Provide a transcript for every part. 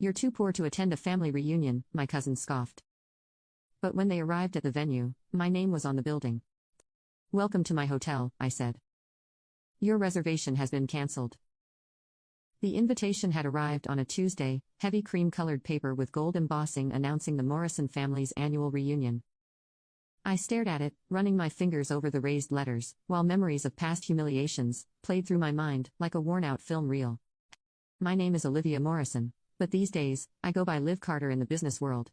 "You're too poor to attend a family reunion," my cousin scoffed. But when they arrived at the venue, my name was on the building. "Welcome to my hotel," I said. "Your reservation has been cancelled." The invitation had arrived on a Tuesday, heavy cream-colored paper with gold embossing announcing the Morrison family's annual reunion. I stared at it, running my fingers over the raised letters, while memories of past humiliations played through my mind like a worn-out film reel. My name is Olivia Morrison, but these days, I go by Liv Carter in the business world.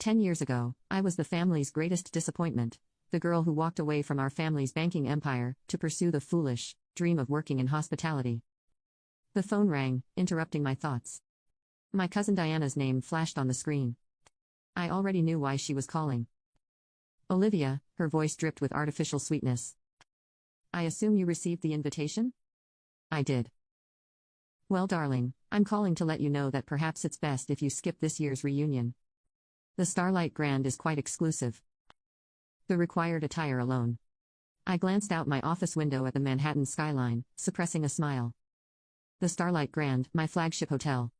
10 years ago, I was the family's greatest disappointment, the girl who walked away from our family's banking empire to pursue the foolish dream of working in hospitality. The phone rang, interrupting my thoughts. My cousin Diana's name flashed on the screen. I already knew why she was calling. "Olivia," her voice dripped with artificial sweetness. "I assume you received the invitation?" I did. "Well, darling, I'm calling to let you know that perhaps it's best if you skip this year's reunion. The Starlight Grand is quite exclusive. The required attire alone." I glanced out my office window at the Manhattan skyline, suppressing a smile. The Starlight Grand, my flagship hotel.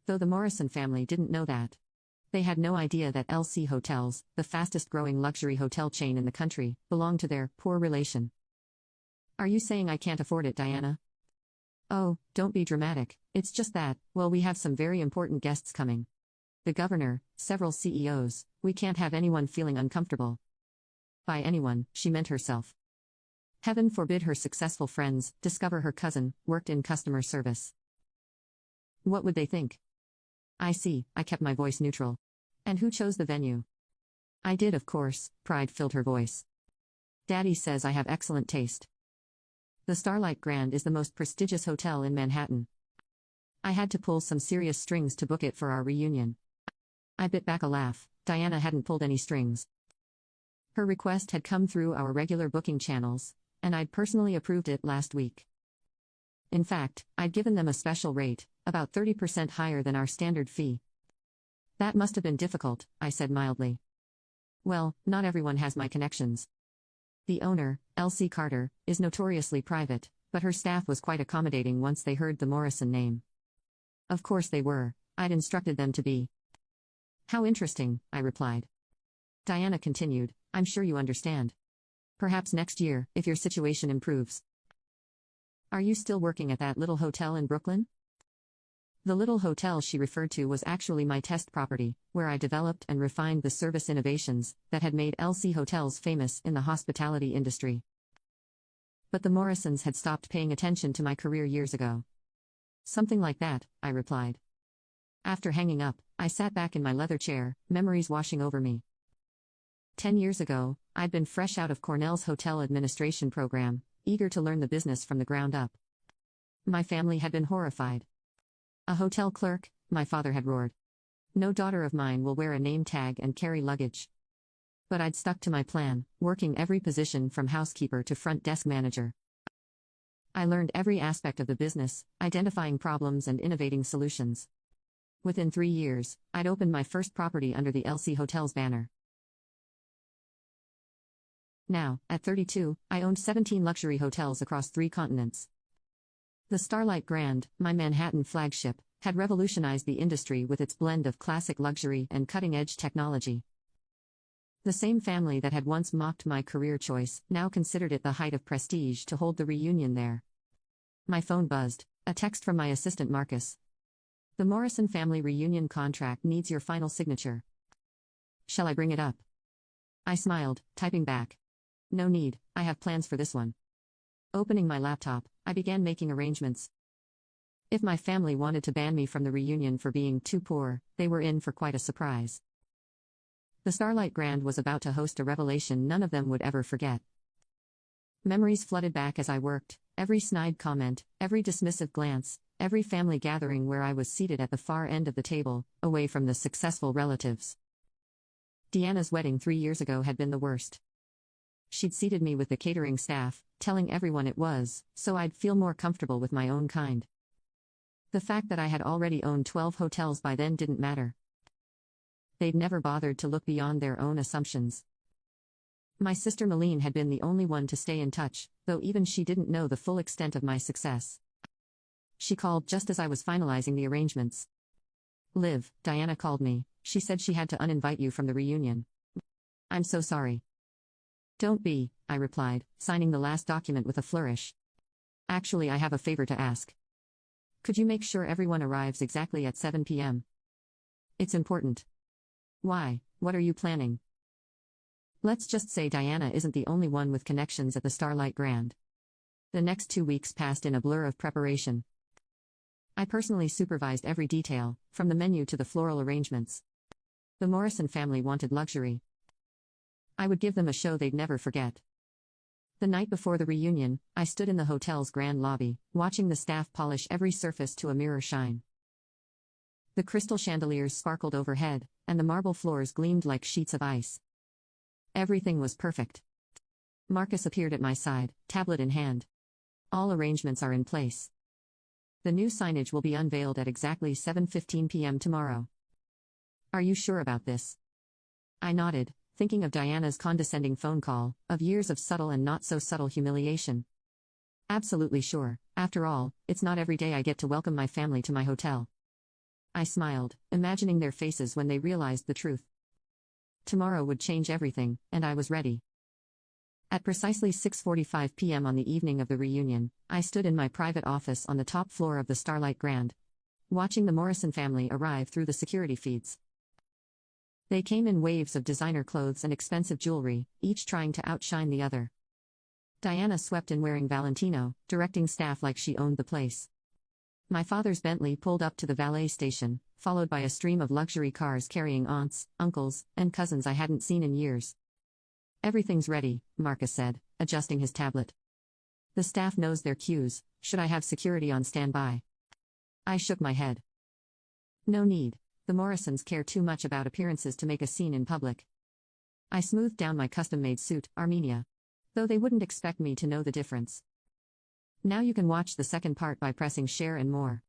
Though the Morrison family didn't know that. They had no idea that LC Hotels, the fastest-growing luxury hotel chain in the country, belonged to their poor relation. "Are you saying I can't afford it, Diana?" "Oh, don't be dramatic, it's just that, well, we have some very important guests coming. The governor, several CEOs, we can't have anyone feeling uncomfortable." By anyone, she meant herself. Heaven forbid her successful friends discover her cousin worked in customer service. What would they think? I see, I kept my voice neutral. "And who chose the venue?" "I did, of course," pride filled her voice. "Daddy says I have excellent taste. The Starlight Grand is the most prestigious hotel in Manhattan. I had to pull some serious strings to book it for our reunion." I bit back a laugh. Diana hadn't pulled any strings. Her request had come through our regular booking channels, and I'd personally approved it last week. In fact, I'd given them a special rate, about 30% higher than our standard fee. "That must have been difficult," I said mildly. "Well, not everyone has my connections. The owner, Elsie Carter, is notoriously private, but her staff was quite accommodating once they heard the Morrison name." Of course they were, I'd instructed them to be. "How interesting," I replied. Diana continued, "I'm sure you understand. Perhaps next year, if your situation improves." "Are you still working at that little hotel in Brooklyn?" The little hotel she referred to was actually my test property, where I developed and refined the service innovations that had made LC Hotels famous in the hospitality industry. But the Morrisons had stopped paying attention to my career years ago. "Something like that," I replied. After hanging up, I sat back in my leather chair, memories washing over me. 10 years ago, I'd been fresh out of Cornell's hotel administration program, eager to learn the business from the ground up. My family had been horrified. "A hotel clerk," my father had roared. "No daughter of mine will wear a name tag and carry luggage." But I'd stuck to my plan, working every position from housekeeper to front desk manager. I learned every aspect of the business, identifying problems and innovating solutions. Within 3 years, I'd opened my first property under the LC Hotels banner. Now, at 32, I owned 17 luxury hotels across 3 continents. The Starlight Grand, my Manhattan flagship, had revolutionized the industry with its blend of classic luxury and cutting-edge technology. The same family that had once mocked my career choice now considered it the height of prestige to hold the reunion there. My phone buzzed, a text from my assistant Marcus. "The Morrison family reunion contract needs your final signature. Shall I bring it up?" I smiled, typing back. "No need, I have plans for this one." Opening my laptop, I began making arrangements. If my family wanted to ban me from the reunion for being too poor, they were in for quite a surprise. The Starlight Grand was about to host a revelation none of them would ever forget. Memories flooded back as I worked, every snide comment, every dismissive glance, every family gathering where I was seated at the far end of the table, away from the successful relatives. Deanna's wedding 3 years ago had been the worst. She'd seated me with the catering staff, telling everyone it was, so I'd feel more comfortable with my own kind. The fact that I had already owned 12 hotels by then didn't matter. They'd never bothered to look beyond their own assumptions. My sister Malene had been the only one to stay in touch, though even she didn't know the full extent of my success. She called just as I was finalizing the arrangements. Liv, Diana called me. She said she had to uninvite you from the reunion. I'm so sorry. Don't be, I replied, signing the last document with a flourish. Actually, I have a favor to ask. Could you make sure everyone arrives exactly at 7 p.m.? It's important. Why, what are you planning? Let's just say Diana isn't the only one with connections at the Starlight Grand. The next 2 weeks passed in a blur of preparation. I personally supervised every detail, from the menu to the floral arrangements. The Morrison family wanted luxury. I would give them a show they'd never forget. The night before the reunion, I stood in the hotel's grand lobby, watching the staff polish every surface to a mirror shine. The crystal chandeliers sparkled overhead, and the marble floors gleamed like sheets of ice. Everything was perfect. Marcus appeared at my side, tablet in hand. All arrangements are in place. The new signage will be unveiled at exactly 7:15 p.m. tomorrow. Are you sure about this? I nodded, thinking of Diana's condescending phone call, of years of subtle and not-so-subtle humiliation. Absolutely sure. After all, it's not every day I get to welcome my family to my hotel. I smiled, imagining their faces when they realized the truth. Tomorrow would change everything, and I was ready. At precisely 6:45 p.m. on the evening of the reunion, I stood in my private office on the top floor of the Starlight Grand, watching the Morrison family arrive through the security feeds. They came in waves of designer clothes and expensive jewelry, each trying to outshine the other. Diana swept in wearing Valentino, directing staff like she owned the place. My father's Bentley pulled up to the valet station, followed by a stream of luxury cars carrying aunts, uncles, and cousins I hadn't seen in years. Everything's ready, Marcus said, adjusting his tablet. The staff knows their cues. Should I have security on standby? I shook my head. No need. The Morrisons care too much about appearances to make a scene in public. I smoothed down my custom-made suit, Armenia. Though they wouldn't expect me to know the difference. Now you can watch the second part by pressing share and more.